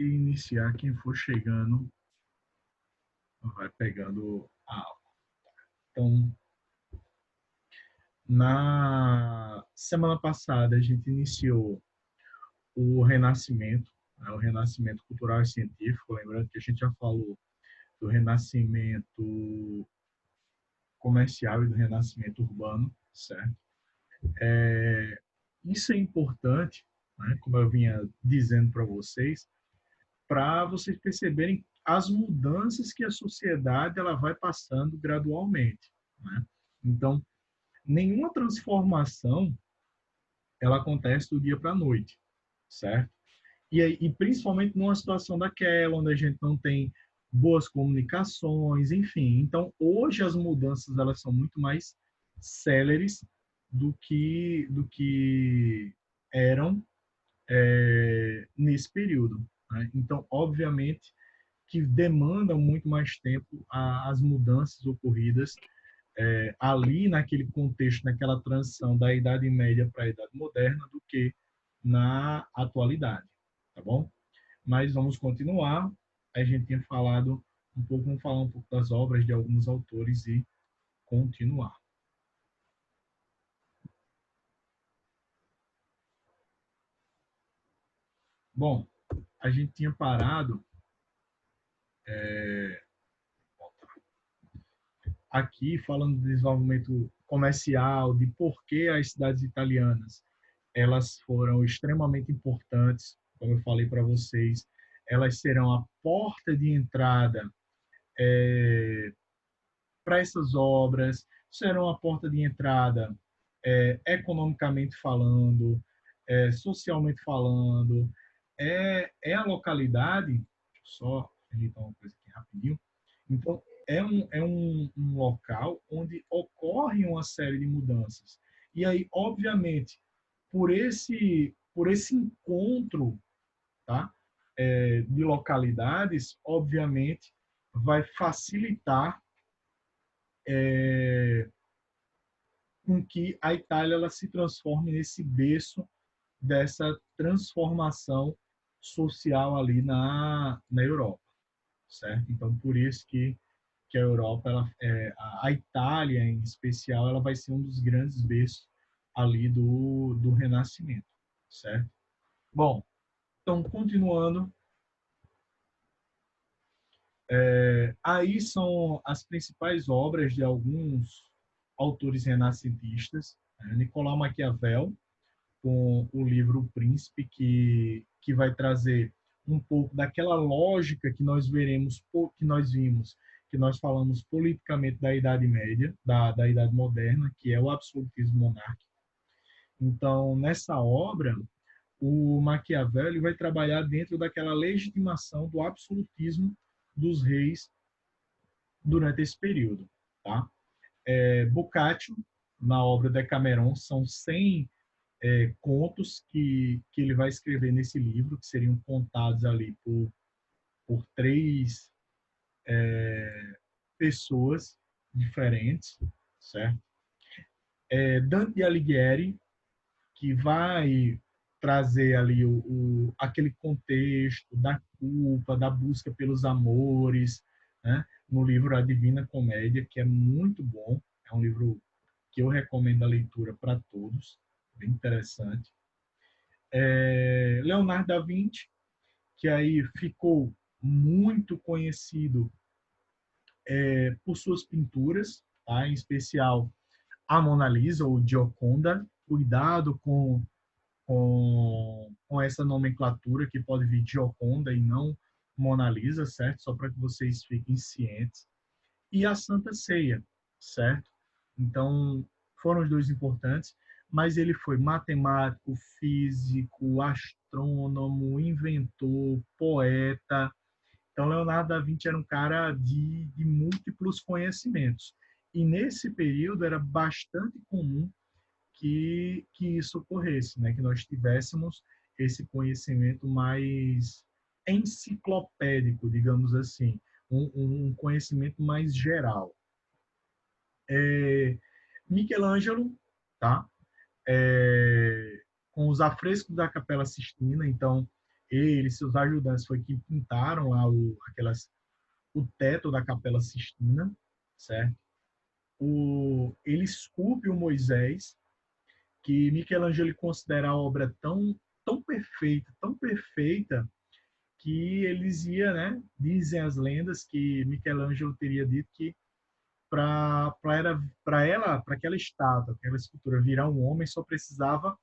iniciar, quem for chegando vai pegando a aula. Então, na semana passada, a gente iniciou o Renascimento, né, o Renascimento Cultural e Científico, lembrando que a gente já falou do Renascimento Comercial e do Renascimento Urbano, certo? Isso é importante, né, como eu vinha dizendo para vocês perceberem as mudanças que a sociedade ela vai passando gradualmente, né? Então, nenhuma transformação ela acontece do dia para a noite, certo? E principalmente numa situação daquela, onde a gente não tem boas comunicações, enfim. Então, hoje as mudanças elas são muito mais céleres do que eram nesse período, né? Então, obviamente, que demandam muito mais tempo as mudanças ocorridas ali naquele contexto, naquela transição da Idade Média para a Idade Moderna, do que na atualidade, tá bom? Mas vamos continuar. A gente tinha falado um pouco, vamos falar um pouco das obras de alguns autores e continuar. Bom, a gente tinha parado aqui falando do desenvolvimento comercial, de por que as cidades italianas elas foram extremamente importantes, como eu falei para vocês, elas serão a porta de entrada para essas obras, serão a porta de entrada economicamente falando, socialmente falando, é a localidade, deixa eu só ajeitar uma coisa aqui rapidinho, então é um local onde ocorre uma série de mudanças. E aí, obviamente, por esse encontro, tá? De localidades, obviamente, vai facilitar com que a Itália ela se transforme nesse berço dessa transformação social ali na Europa, certo? Então, por isso que a Europa, a Itália em especial, ela vai ser um dos grandes berços ali do Renascimento, certo? Bom, então, continuando, aí são as principais obras de alguns autores renascentistas, né? Nicolau Maquiavel, com o livro O Príncipe, que vai trazer um pouco daquela lógica que nós veremos, que nós vimos, que nós falamos politicamente da Idade Média, da Idade Moderna, que é o absolutismo monárquico. Então, nessa obra, o Maquiavel ele vai trabalhar dentro daquela legitimação do absolutismo dos reis durante esse período. Tá? Boccaccio, na obra Decameron, são 100 contos que ele vai escrever nesse livro, que seriam contados ali por três pessoas diferentes, certo? Dante Alighieri, que vai trazer ali aquele contexto da culpa, da busca pelos amores, né? No livro A Divina Comédia, que é muito bom, é um livro que eu recomendo a leitura para todos, bem interessante. Leonardo da Vinci, que aí ficou muito conhecido por suas pinturas, tá? Em especial a Mona Lisa ou Gioconda. Cuidado com essa nomenclatura que pode vir Gioconda e não Mona Lisa, certo? Só para que vocês fiquem cientes. E a Santa Ceia, certo? Então, foram os dois importantes, mas ele foi matemático, físico, astrônomo, inventor, poeta. Então, Leonardo da Vinci era um cara de múltiplos conhecimentos. E nesse período era bastante comum que isso ocorresse, né? Que nós tivéssemos esse conhecimento mais enciclopédico, digamos assim, um conhecimento mais geral. Michelangelo, tá? Com os afrescos da Capela Sistina, então ele e seus ajudantes foi que pintaram lá o teto da Capela Sistina, certo? Ele esculpe o Moisés, que Michelangelo considera a obra tão perfeita, que eles iam, né? Dizem as lendas que Michelangelo teria dito que para aquela estátua, aquela escultura virar um homem, só precisava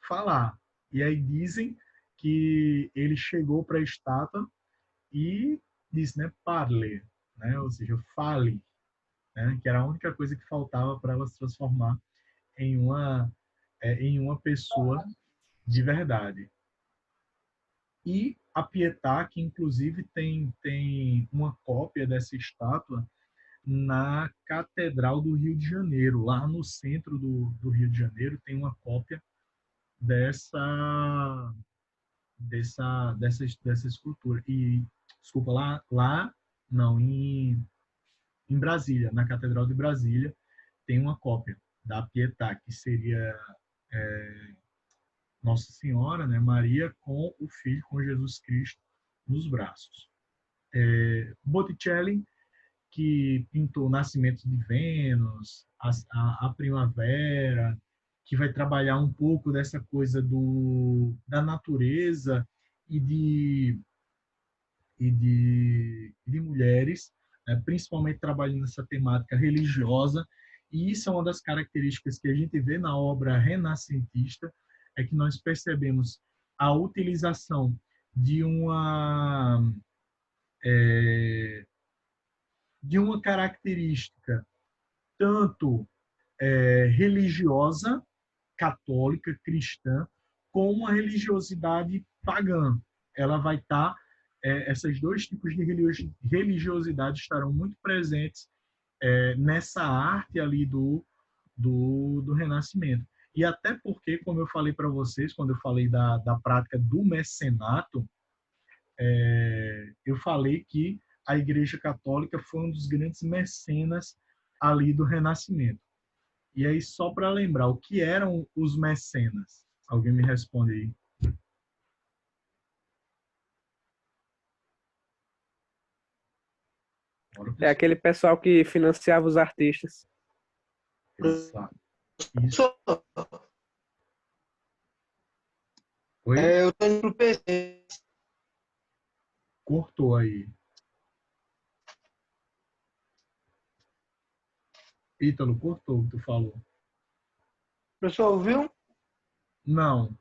falar. E aí dizem que ele chegou para a estátua e disse, né, parle, né? Ou seja, fale, né? Que era a única coisa que faltava para ela se transformar em uma pessoa de verdade. E a Pietà, que inclusive tem uma cópia dessa estátua na Catedral do Rio de Janeiro, lá no centro do Rio de Janeiro, tem uma cópia dessa, dessa escultura. E, desculpa, lá não, em Brasília, na Catedral de Brasília, tem uma cópia da Pietà, que seria Nossa Senhora, né, Maria, com o Filho, com Jesus Cristo nos braços. Botticelli, que pintou o Nascimento de Vênus, a Primavera, que vai trabalhar um pouco dessa coisa da natureza e de mulheres, né, principalmente trabalhando nessa temática religiosa. E isso é uma das características que a gente vê na obra renascentista, é que nós percebemos a utilização de uma característica tanto religiosa, católica, cristã, como a religiosidade pagã. Ela vai estar, esses dois tipos de religiosidade estarão muito presentes nessa arte ali do Renascimento. E até porque, como eu falei para vocês, quando eu falei da prática do mecenato, eu falei que a Igreja Católica foi um dos grandes mecenas ali do Renascimento. E aí, só para lembrar, o que eram os mecenas? Alguém me responde aí. Bora, É aquele pessoal que financiava os artistas. Exato. Isso. Oi? Eu tô indo pro PC. Cortou aí. Ítalo, cortou o que tu falou. Pessoal, ouviu? Não.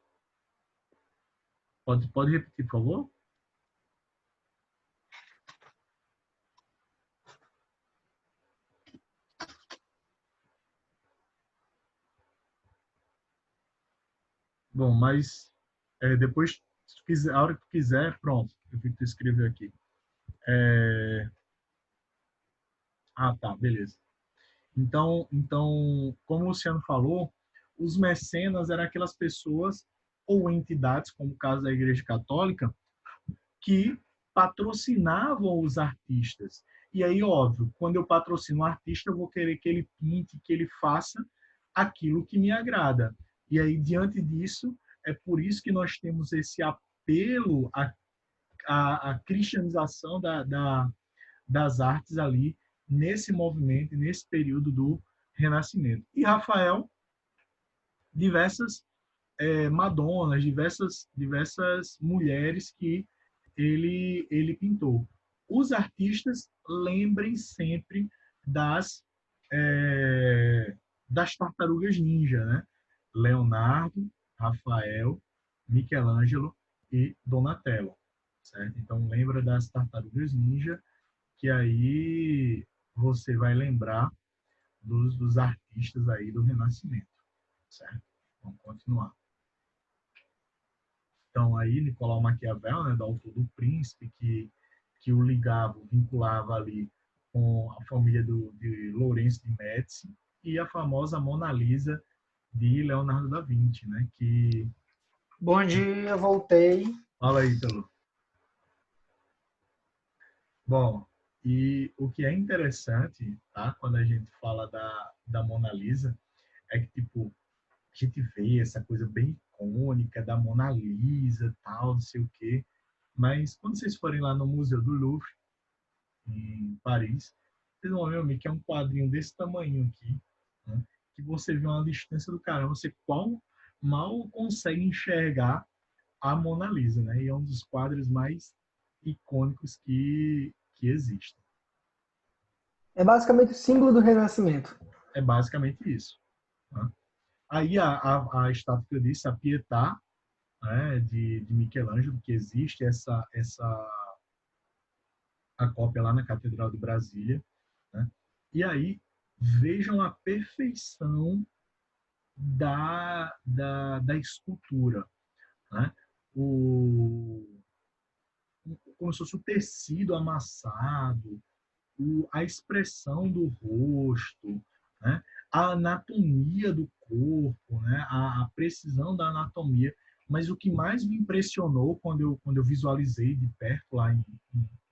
Pode repetir, por favor? Bom, mas depois, se tu quiser, a hora que tu quiser, pronto. Eu vi que tu escreveu aqui. Ah, tá, beleza. Então, como o Luciano falou, os mecenas eram aquelas pessoas ou entidades, como o caso da Igreja Católica, que patrocinavam os artistas. E aí, óbvio, quando eu patrocino um artista, eu vou querer que ele pinte, que ele faça aquilo que me agrada. E aí, diante disso, é por isso que nós temos esse apelo à cristianização das artes ali, nesse movimento, nesse período do Renascimento. E Rafael, diversas Madonas, diversas mulheres que ele pintou. Os artistas lembrem sempre das tartarugas ninja, né? Leonardo, Rafael, Michelangelo e Donatello, certo? Então lembra das tartarugas ninja, que aí você vai lembrar dos artistas aí do Renascimento, certo? Vamos continuar. Então, aí, Nicolau Maquiavel, né, do autor do Príncipe, que o ligava, vinculava ali com a família de Lourenço de Médici e a famosa Mona Lisa de Leonardo da Vinci, né? Que... Bom dia, voltei. Fala aí, Ítalo. Bom, e o que é interessante, tá? Quando a gente fala da Mona Lisa, é que, tipo, a gente vê essa coisa bem icônica da Mona Lisa, tal, não sei o quê. Mas quando vocês forem lá no Museu do Louvre, em Paris, vocês vão ver, amigo, que é um quadrinho desse tamanho aqui, né? Que você vê uma distância do caramba, você mal consegue enxergar a Mona Lisa, né? E é um dos quadros mais icônicos que existem. É basicamente o símbolo do Renascimento. É basicamente isso. Né? Aí a estátua que eu disse, a Pietà, né, de Michelangelo, que existe a cópia lá na Catedral de Brasília. Né? E aí vejam a perfeição da escultura. Né? Como se fosse o tecido amassado, a expressão do rosto, né? A anatomia do corpo, né? A precisão da anatomia. Mas o que mais me impressionou quando eu visualizei de perto lá em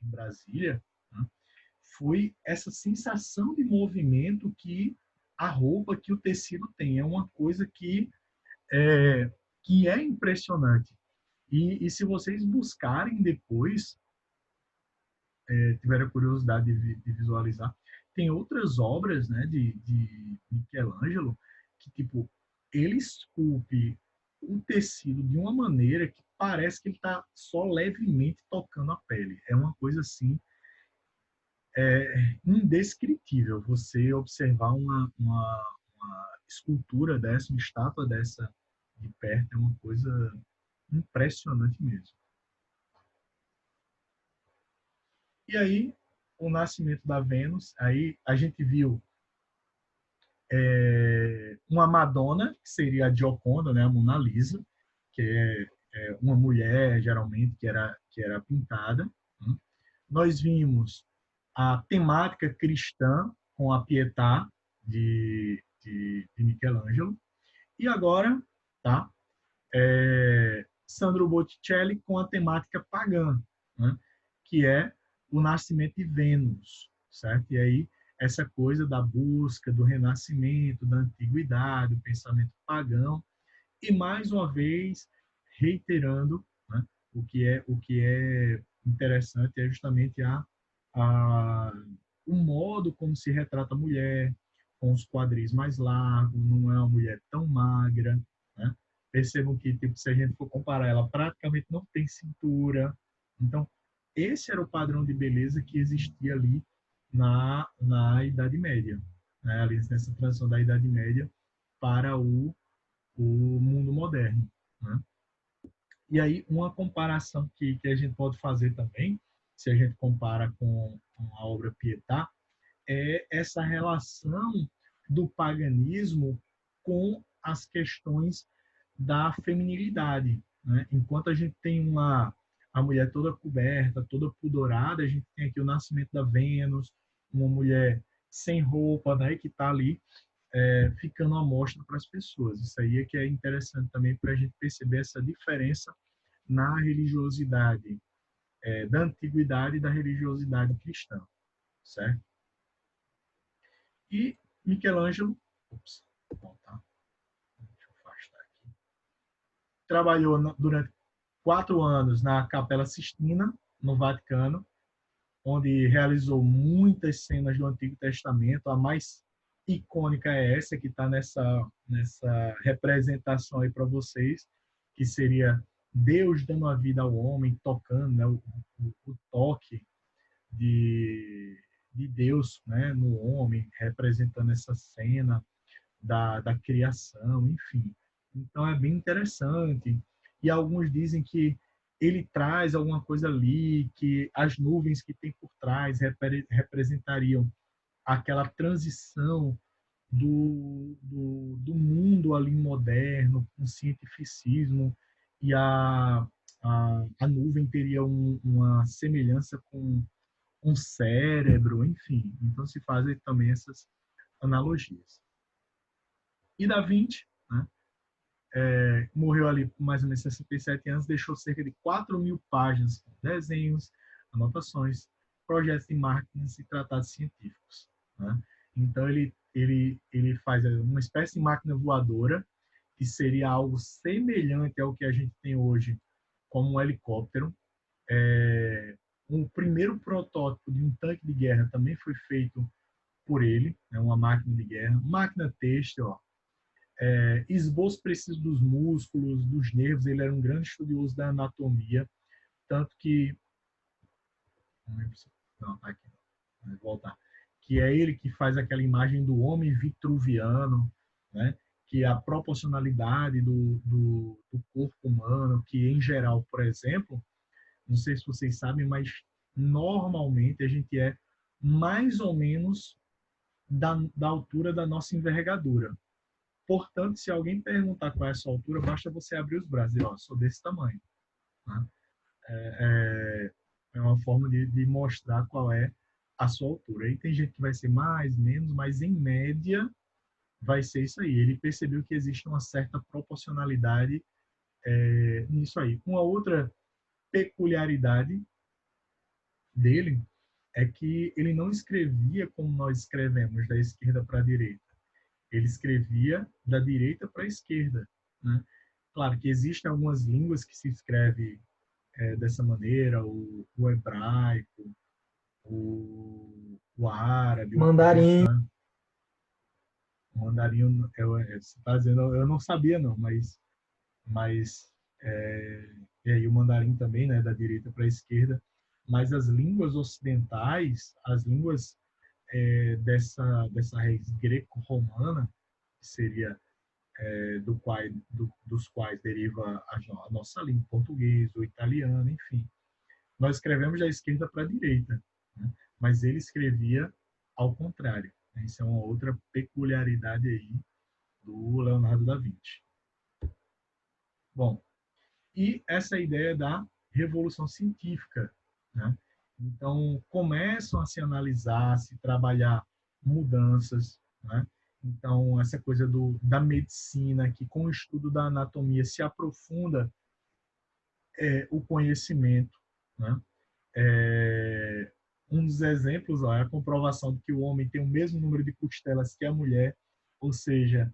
Brasília, né? Foi essa sensação de movimento que a roupa, que o tecido tem. É uma coisa que é impressionante. E se vocês buscarem depois, tiveram a curiosidade de visualizar, tem outras obras, né, de Michelangelo que, tipo, ele esculpe o tecido de uma maneira que parece que ele está só levemente tocando a pele. É uma coisa, assim, indescritível você observar uma escultura dessa, uma estátua dessa de perto. É uma coisa impressionante mesmo. E aí, o nascimento da Vênus, aí a gente viu uma Madonna, que seria a Gioconda, né, a Mona Lisa, que é uma mulher, geralmente, que era pintada. Né? Nós vimos a temática cristã com a Pietà de Michelangelo. E agora, tá? Sandro Botticelli com a temática pagã, né? Que é o nascimento de Vênus, certo? E aí essa coisa da busca do renascimento, da antiguidade, do pensamento pagão, e mais uma vez reiterando, né, o que é interessante é justamente o modo como se retrata a mulher, com os quadris mais largos, não é uma mulher tão magra, né? Percebam que, tipo, se a gente for comparar, ela praticamente não tem cintura. Então, esse era o padrão de beleza que existia ali na Idade Média, né? Ali nessa transição da Idade Média para o mundo moderno. Né? E aí, uma comparação que a gente pode fazer também, se a gente compara com a obra Pietà, é essa relação do paganismo com as questões da feminilidade. Né? Enquanto a gente tem a mulher toda coberta, toda pudorada, a gente tem aqui o nascimento da Vênus, uma mulher sem roupa, né, que está ali ficando à mostra para as pessoas. Isso aí é que é interessante também para a gente perceber essa diferença na religiosidade da antiguidade e da religiosidade cristã, certo? E Michelangelo, deixa eu afastar aqui, trabalhou durante 4 anos na Capela Sistina, no Vaticano, onde realizou muitas cenas do Antigo Testamento. A mais icônica é essa que está nessa representação aí para vocês, que seria Deus dando a vida ao homem, tocando, né, o toque de Deus, né, no homem, representando essa cena da criação, enfim. Então é bem interessante. E alguns dizem que ele traz alguma coisa ali, que as nuvens que tem por trás representariam aquela transição do mundo ali moderno, com cientificismo, e a nuvem teria uma semelhança com um cérebro, enfim. Então se fazem também essas analogias. E Da Vinci, né, morreu ali com mais ou menos 67 anos, deixou cerca de 4.000 páginas com desenhos, anotações, projetos de marketing e tratados científicos. Né? Então, ele faz uma espécie de máquina voadora que seria algo semelhante ao que a gente tem hoje como um helicóptero. O primeiro protótipo de um tanque de guerra também foi feito por ele, né, uma máquina de guerra, máquina têxtil, ó. Esboço preciso dos músculos, dos nervos. Ele era um grande estudioso da anatomia, tanto que não, tá aqui, vou voltar, que é ele que faz aquela imagem do homem vitruviano, né? Que a proporcionalidade do corpo humano, que em geral, por exemplo, não sei se vocês sabem, mas normalmente a gente é mais ou menos da altura da nossa envergadura. Portanto, se alguém perguntar qual é a sua altura, basta você abrir os braços e dizer, ó, sou desse tamanho. Né? É uma forma de mostrar qual é a sua altura. Aí tem gente que vai ser mais, menos, mas em média vai ser isso aí. Ele percebeu que existe uma certa proporcionalidade nisso aí. Uma outra peculiaridade dele é que ele não escrevia como nós escrevemos, da esquerda para a direita. Ele escrevia da direita para a esquerda. Né? Claro que existem algumas línguas que se escreve dessa maneira, o hebraico, o árabe, o Mandarim. persa. O mandarim, você está dizendo, eu não sabia não, mas e aí o mandarim também, né, da direita para a esquerda, mas as línguas ocidentais, as línguas dessa raiz greco-romana, que seria dos quais deriva a nossa língua, o português, o italiano, enfim. Nós escrevemos da esquerda para a direita, né? Mas ele escrevia ao contrário. Né? Isso é uma outra peculiaridade aí do Leonardo da Vinci. Bom, e essa ideia da revolução científica, né? Então, começam a se analisar, a se trabalhar mudanças, né? Então, essa coisa da medicina, que com o estudo da anatomia se aprofunda o conhecimento, né? Um dos exemplos é a comprovação de que o homem tem o mesmo número de costelas que a mulher, ou seja,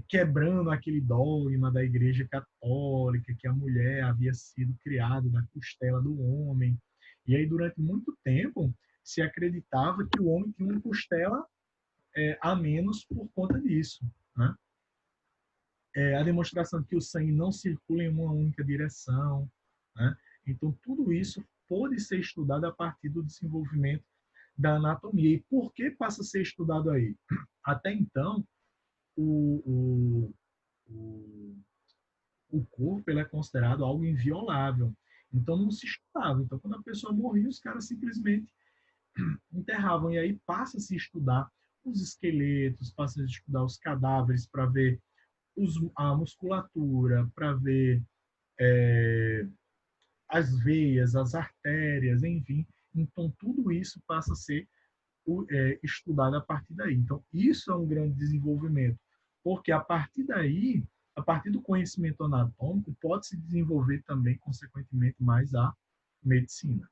quebrando aquele dogma da Igreja Católica, que a mulher havia sido criada da costela do homem. E aí, durante muito tempo, se acreditava que o homem tinha uma costela a menos por conta disso. Né? A demonstração de que o sangue não circula em uma única direção. Né? Então, tudo isso pode ser estudado a partir do desenvolvimento da anatomia. E por que passa a ser estudado aí? Até então, o, o, o corpo ele é considerado algo inviolável. Então, não se estudava. Então, quando a pessoa morria, os caras simplesmente enterravam. E aí passa a se estudar os esqueletos, passa a se estudar os cadáveres para ver a musculatura, para ver as veias, as artérias, enfim. Então, tudo isso passa a ser estudado a partir daí. Então, isso é um grande desenvolvimento, porque a partir daí, a partir do conhecimento anatômico, pode se desenvolver também, consequentemente, mais a medicina.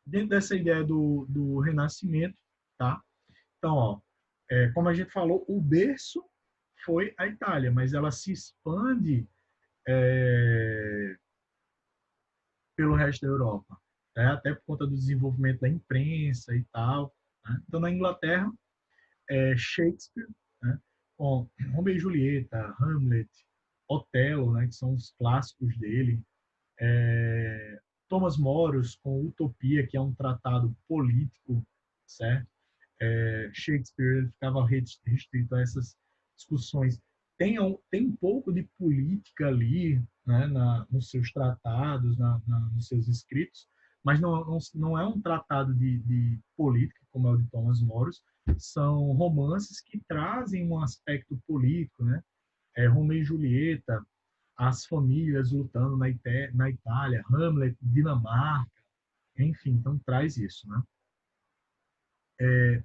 Dentro dessa ideia do renascimento, tá? Então, ó, como a gente falou, o berço foi a Itália, mas ela se expande pelo resto da Europa, né? Até por conta do desenvolvimento da imprensa e tal. Né? Então, na Inglaterra, Shakespeare, né? Com Romeu e Julieta, Hamlet, Otelo, né? Que são os clássicos dele. Thomas Moros com Utopia, que é um tratado político, certo? Shakespeare ficava restrito a essas discussões. Tem um pouco de política ali, né, nos seus tratados, nos seus escritos, mas não é um tratado de política, como é o de Thomas Moros, são romances que trazem um aspecto político, né? Romeu e Julieta, as famílias lutando na Itália, Hamlet, Dinamarca, enfim, então traz isso, né?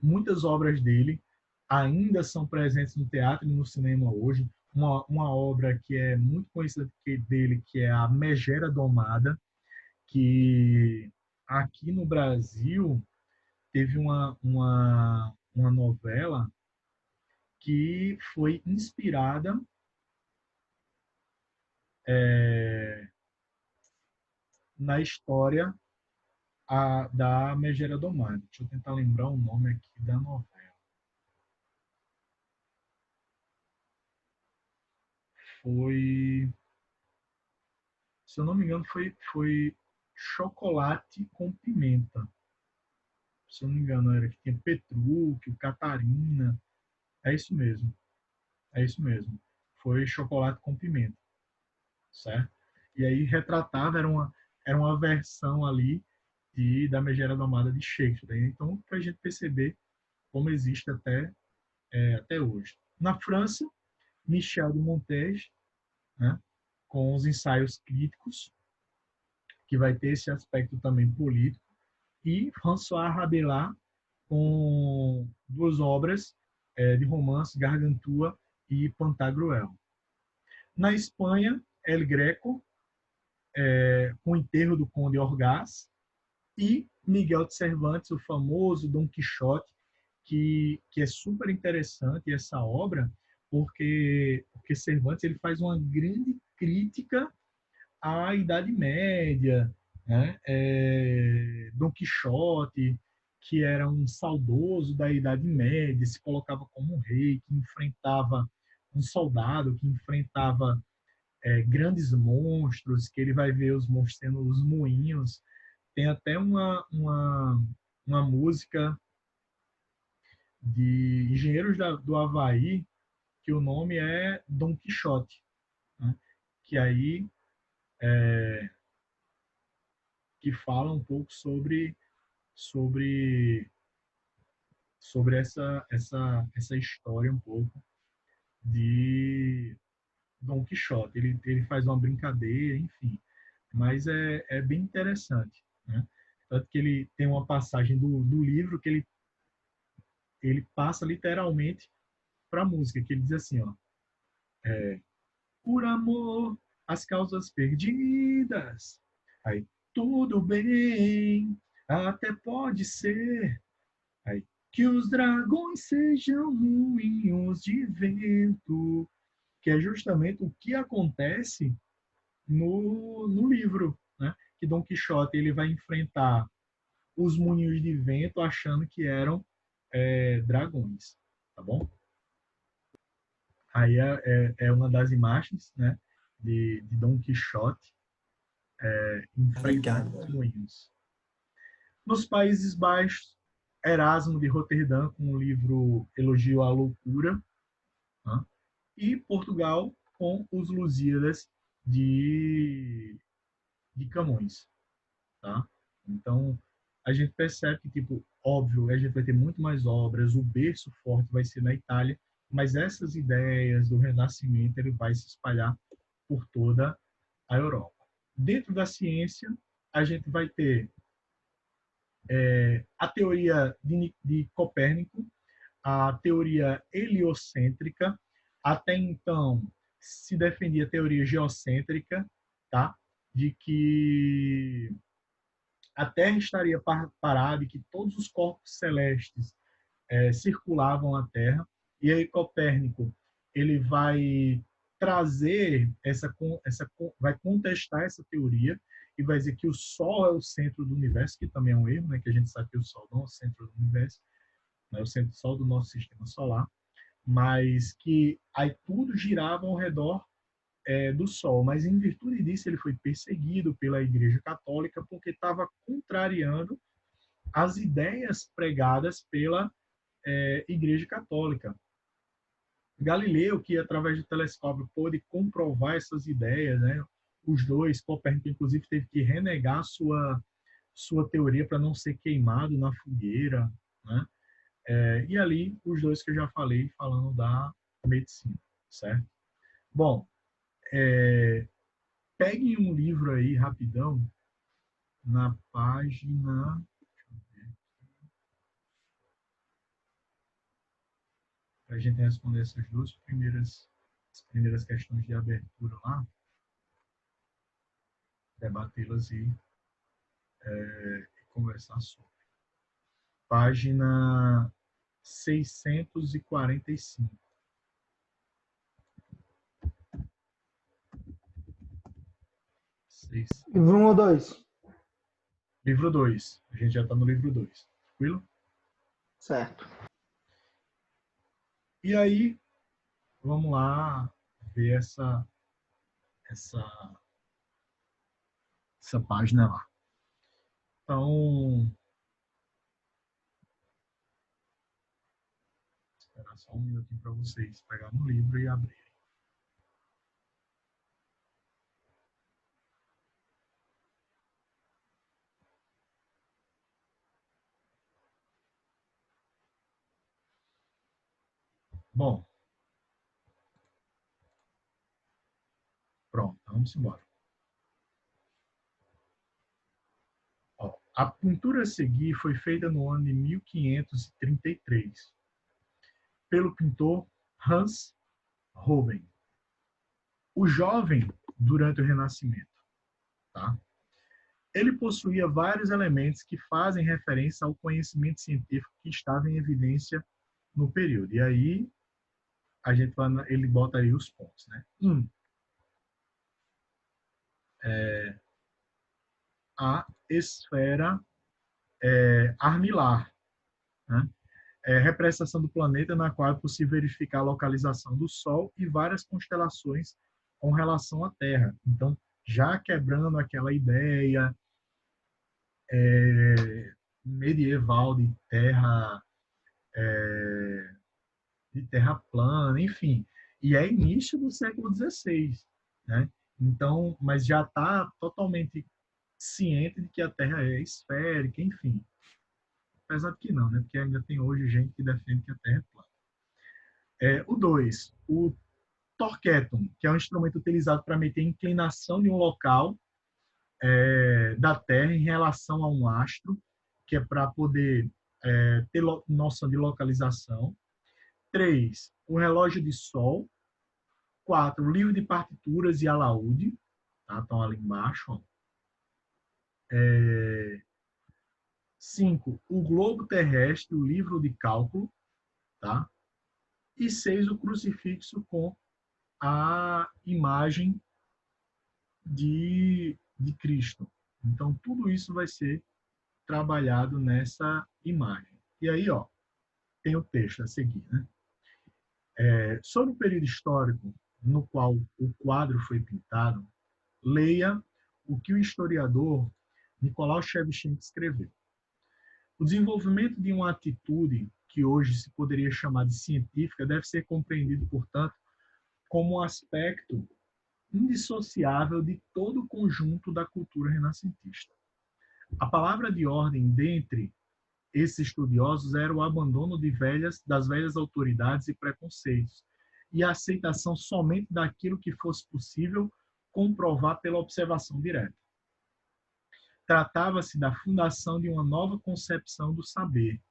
Muitas obras dele ainda são presentes no teatro e no cinema hoje. Uma obra que é muito conhecida dele, que é a Megera Domada, que aqui no Brasil teve uma novela que foi inspirada na história da Megera Domada. Deixa eu tentar lembrar o nome aqui da novela. Foi, se eu não me engano, foi Chocolate com Pimenta. Se eu não me engano, era que tinha Petrúquio, Catarina. É isso mesmo. É isso mesmo. Foi Chocolate com Pimenta, certo? E aí retratava, era uma versão ali da Megera Domada de Shakespeare. Então, para a gente perceber como existe até hoje. Na França, Michel de Montaigne, né, com os ensaios críticos, que vai ter esse aspecto também político, e François Rabelais, com duas obras de romance, Gargantua e Pantagruel. Na Espanha, El Greco, com o enterro do Conde Orgaz, e Miguel de Cervantes, o famoso Dom Quixote, que é super interessante essa obra, porque Cervantes ele faz uma grande crítica à Idade Média, né? Dom Quixote, que era um saudoso da Idade Média, se colocava como um rei, que enfrentava um soldado, que enfrentava grandes monstros, que ele vai ver os monstros sendo os moinhos. Tem até uma música de Engenheiros do Havaí, que o nome é Dom Quixote, né? Que aí que fala um pouco sobre, sobre essa história um pouco de Dom Quixote. Ele faz uma brincadeira, enfim, mas é bem interessante, né? Tanto que ele tem uma passagem do livro que ele passa literalmente para a música, que ele diz assim, ó, por amor, as causas perdidas, aí tudo bem, até pode ser, aí que os dragões sejam moinhos de vento, que é justamente o que acontece no livro, né? Que Dom Quixote ele vai enfrentar os moinhos de vento achando que eram dragões, tá bom? Aí é uma das imagens, né, de Dom Quixote enfrentando os moinhos. Nos Países Baixos, Erasmo de Roterdã com o livro Elogio à Loucura, né? E Portugal com os Lusíadas de Camões, tá? Então, a gente percebe que, tipo, óbvio, a gente vai ter muito mais obras, o berço forte vai ser na Itália, mas essas ideias do Renascimento ele vai se espalhar por toda a Europa. Dentro da ciência, a gente vai ter a teoria de Copérnico, a teoria heliocêntrica. Até então, se defendia a teoria geocêntrica, tá? De que a Terra estaria parada e que todos os corpos celestes circulavam a Terra. E aí Copérnico ele vai trazer vai contestar essa teoria e vai dizer que o Sol é o centro do universo, que também é um erro, né? Que a gente sabe que o Sol não é o centro do universo, não é o centro Sol do nosso sistema solar, mas que aí tudo girava ao redor do Sol. Mas em virtude disso ele foi perseguido pela Igreja Católica porque estava contrariando as ideias pregadas pela Igreja Católica. Galileu, que através do telescópio pôde comprovar essas ideias, né? Os dois, Copérnico inclusive teve que renegar sua teoria para não ser queimado na fogueira, né? E ali os dois que eu já falei falando da medicina, certo? Bom, peguem um livro aí rapidão na página para a gente responder essas duas primeiras questões de abertura lá, debatê-las e conversar sobre. Página 645. 6. Livro 1 ou 2? Livro 2. A gente já está no livro 2. Tranquilo? Certo. E aí, vamos lá ver essa, essa página lá. Então, esperar só um minutinho para vocês pegar no livro e abrir. Bom, pronto, vamos embora. Ó, a pintura a seguir foi feita no ano de 1533 pelo pintor Hans Rubens, o jovem durante o Renascimento. Tá? Ele possuía vários elementos que fazem referência ao conhecimento científico que estava em evidência no período. E aí ele bota aí os pontos, né? A esfera armilar, né? Representação do planeta na qual é possível verificar a localização do Sol e várias constelações com relação à Terra. Então, já quebrando aquela ideia medieval de terra plana, enfim. E é início do século XVI, né? Então, mas já está totalmente ciente de que a Terra é esférica, enfim. Apesar de que não, né? Porque ainda tem hoje gente que defende que a Terra é plana. O 2, o torquetum, que é um instrumento utilizado para medir a inclinação de um local da Terra em relação a um astro, que é para poder ter noção de localização. 3, o relógio de sol. 4, o livro de partituras e alaúde, tá? Estão ali embaixo. Ó. 5, o globo terrestre, o livro de cálculo, tá? E 6, o crucifixo com a imagem de Cristo. Então, tudo isso vai ser trabalhado nessa imagem. E aí, ó, tem o texto a seguir, né? Sobre o período histórico no qual o quadro foi pintado, leia o que o historiador Nicolau Shevchenko escreveu. O desenvolvimento de uma atitude que hoje se poderia chamar de científica deve ser compreendido, portanto, como um aspecto indissociável de todo o conjunto da cultura renascentista. A palavra de ordem dentre esses estudiosos era o abandono das velhas autoridades e preconceitos e a aceitação somente daquilo que fosse possível comprovar pela observação direta. Tratava-se da fundação de uma nova concepção do saber,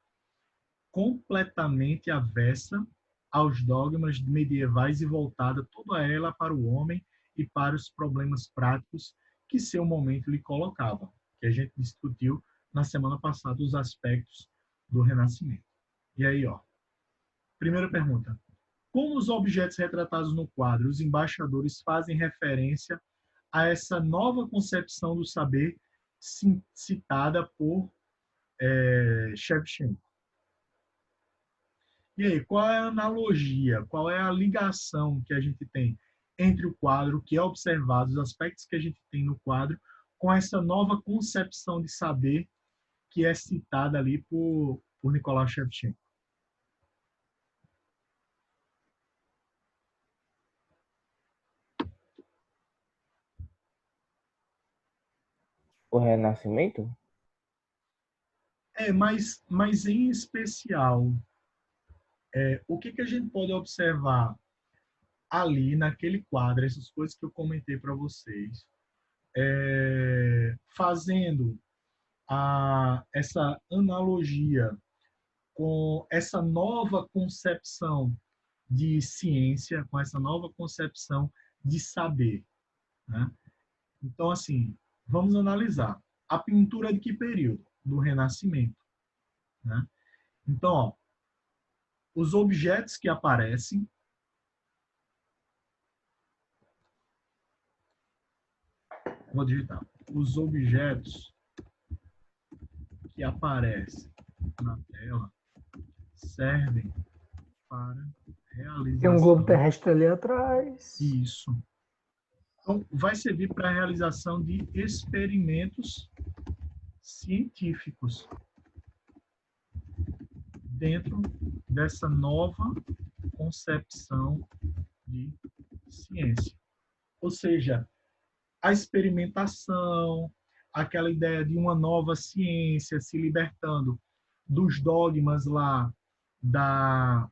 completamente avessa aos dogmas medievais e voltada toda ela para o homem e para os problemas práticos que seu momento lhe colocava, que a gente discutiu na semana passada os aspectos do Renascimento. E aí, ó, primeira pergunta. Como os objetos retratados no quadro, os embaixadores fazem referência a essa nova concepção do saber citada por Shevchenko? E aí, qual é a analogia, qual é a ligação que a gente tem entre o quadro que é observado, os aspectos que a gente tem no quadro, com essa nova concepção de saber que é citada ali por Nicolau Shevchenko? O Renascimento? Mas em especial, o que a gente pode observar ali naquele quadro, essas coisas que eu comentei para vocês, fazendo essa analogia com essa nova concepção de ciência, com essa nova concepção de saber, né? Então, assim, vamos analisar. A pintura de que período? Do Renascimento, né? Então, ó, os objetos que aparecem Vou digitar. Os objetos que aparecem na tela servem para Tem um globo realização. terrestre ali atrás. Isso. Então, vai servir para a realização de experimentos científicos dentro dessa nova concepção de ciência. Ou seja, a experimentação, aquela ideia de uma nova ciência se libertando dos dogmas lá da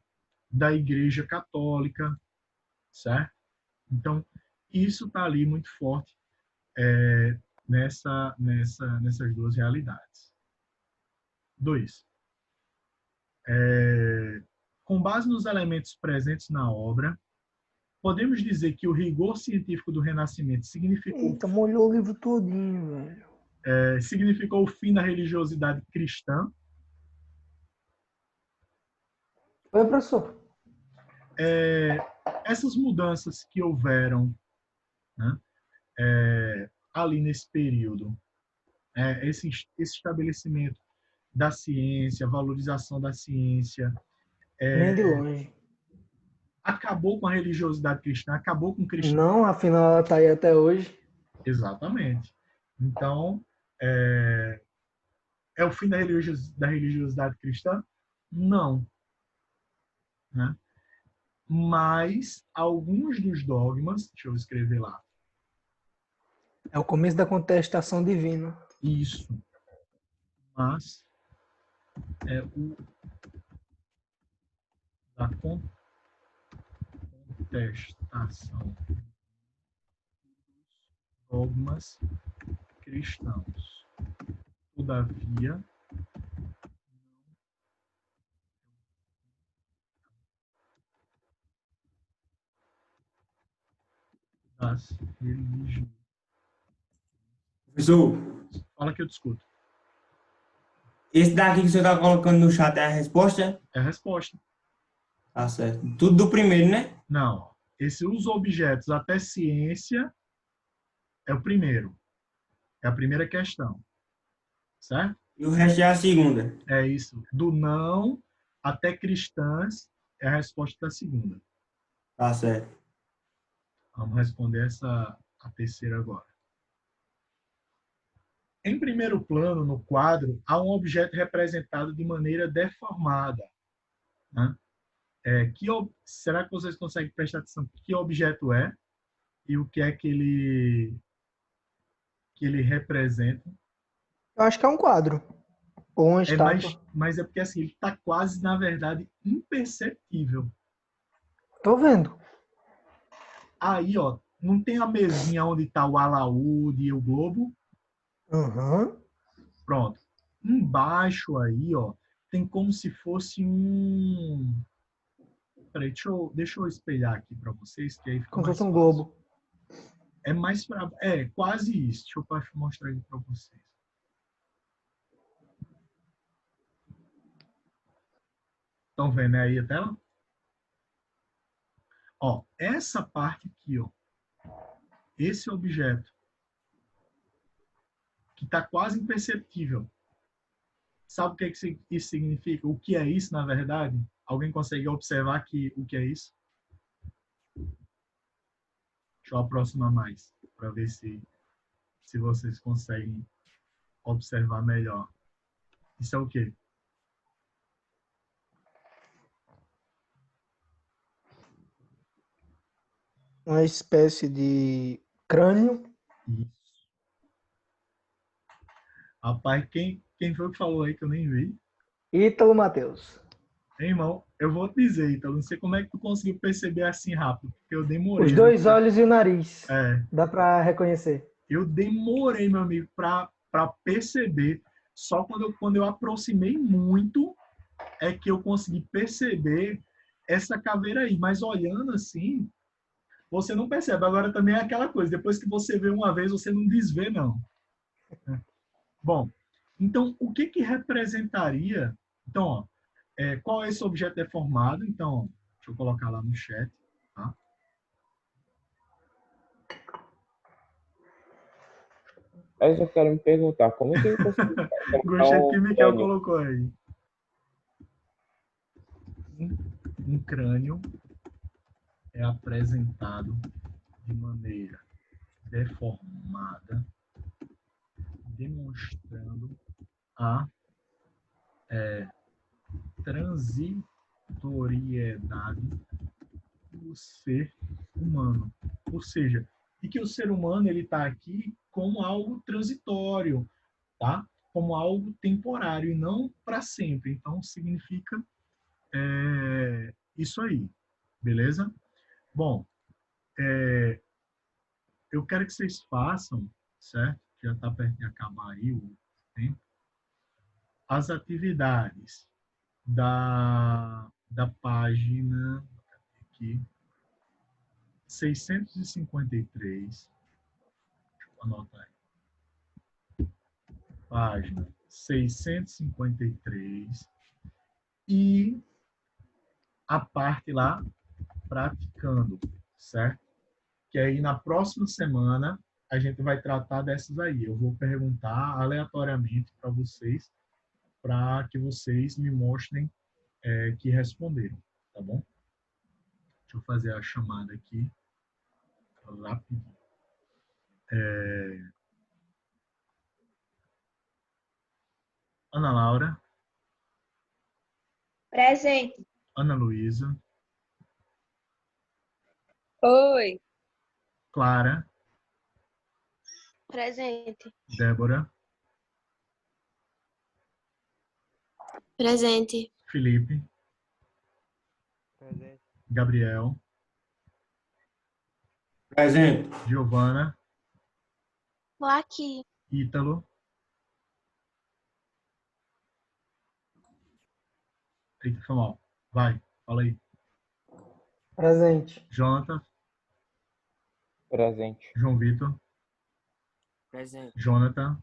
Igreja Católica, certo? Então, isso está ali muito forte nessas duas realidades. 2. Com base nos elementos presentes na obra, podemos dizer que o rigor científico do Renascimento Eita, molhou o livro todinho, velho. significou o fim da religiosidade cristã. Oi, professor. Essas mudanças que houveram, né, ali nesse período, esse estabelecimento da ciência, valorização da ciência, Nem de longe. acabou com a religiosidade cristã, acabou com o cristianismo. Não, afinal ela tá aí até hoje. Exatamente. Então, é o fim da religiosidade cristã? Não. Né? Mas alguns dos dogmas, deixa eu escrever lá. É o começo da contestação divina. Isso. Mas é o da contestação dos dogmas cristãos. Todavia, das religiões. Professor, Fala que eu discuto. esse daqui que o senhor está colocando no chat é a resposta? É a resposta. Tá certo. Tudo do primeiro, né? Não. Os objetos até ciência é o primeiro. É a primeira questão. Certo? E o resto é a segunda. É isso. Do não até cristãs é a resposta da segunda. Tá certo. Vamos responder a terceira agora. Em primeiro plano, no quadro, há um objeto representado de maneira deformada. Né? Será que vocês conseguem prestar atenção que objeto é e o que é que ele representa? Eu acho que é um quadro. Ou uma estátua. Mas é porque assim, ele está quase, na verdade, imperceptível. Tô vendo. Aí, ó, não tem a mesinha onde está o alaúde e o globo? Uhum. Pronto. Embaixo aí, ó, tem como se fosse um... Peraí, deixa eu espelhar aqui para vocês, que aí fica Como se mais fosse um fácil. globo. É mais para... quase isso. Deixa eu mostrar aqui para vocês. Estão vendo aí a tela? Ó, essa parte aqui, ó, esse objeto, que está quase imperceptível. Sabe o que isso significa? O que é isso, na verdade? Alguém consegue observar o que é isso? Deixa eu aproximar mais, para ver se vocês conseguem observar melhor. Isso é o quê? Uma espécie de crânio. Isso. Rapaz, quem foi que falou aí que eu nem vi? Ítalo Mateus. Hein, irmão, eu vou te dizer, então, não sei como é que tu conseguiu perceber assim rápido, porque eu demorei. Os dois olhos e o nariz. É, Dá pra reconhecer. eu demorei, meu amigo, para perceber. Só quando eu aproximei muito é que eu consegui perceber essa caveira aí. Mas olhando assim, você não percebe. Agora também é aquela coisa, depois que você vê uma vez, você não desvê, não. Bom, então, o que representaria... Então, ó, qual é esse objeto deformado? Então, deixa eu colocar lá no chat. Tá? Mas eu quero me perguntar, como é que ele conseguiu Gostei do que um Miquel crânio? colocou aí. Um crânio é apresentado de maneira deformada, demonstrando a transitoriedade do ser humano. Ou seja, e que o ser humano ele está aqui como algo transitório, tá? Como algo temporário e não para sempre. Então significa isso aí, beleza? Bom, eu quero que vocês façam, certo? Já está perto de acabar aí o tempo. As atividades da página aqui, 653. Deixa eu anotar aí. Página 653. E a parte lá, praticando, certo? Que aí na próxima semana a gente vai tratar dessas aí. Eu vou perguntar aleatoriamente para vocês, para que vocês me mostrem que responderam, tá bom? Deixa eu fazer a chamada aqui rapidinho. Ana Laura, Presente. Ana Luísa, Oi. Clara, Presente. Débora, Presente. Felipe, Presente. Gabriel, Presente. Giovana, Tô aqui. Ítalo. Eita, foi mal. Vai, fala aí. Presente. Jonathan, Presente. João Vitor, Presente. Jonathan,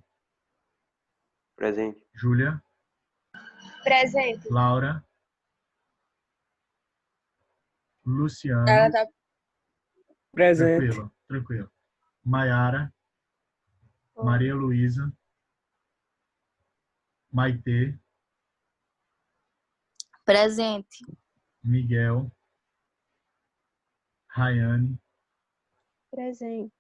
Presente. Júlia, Presente. Laura, Luciano, Ela tá Presente. tranquilo, tranquilo. Maiara, Maria Luísa, Maitê, presente. Miguel, Rayane, Presente.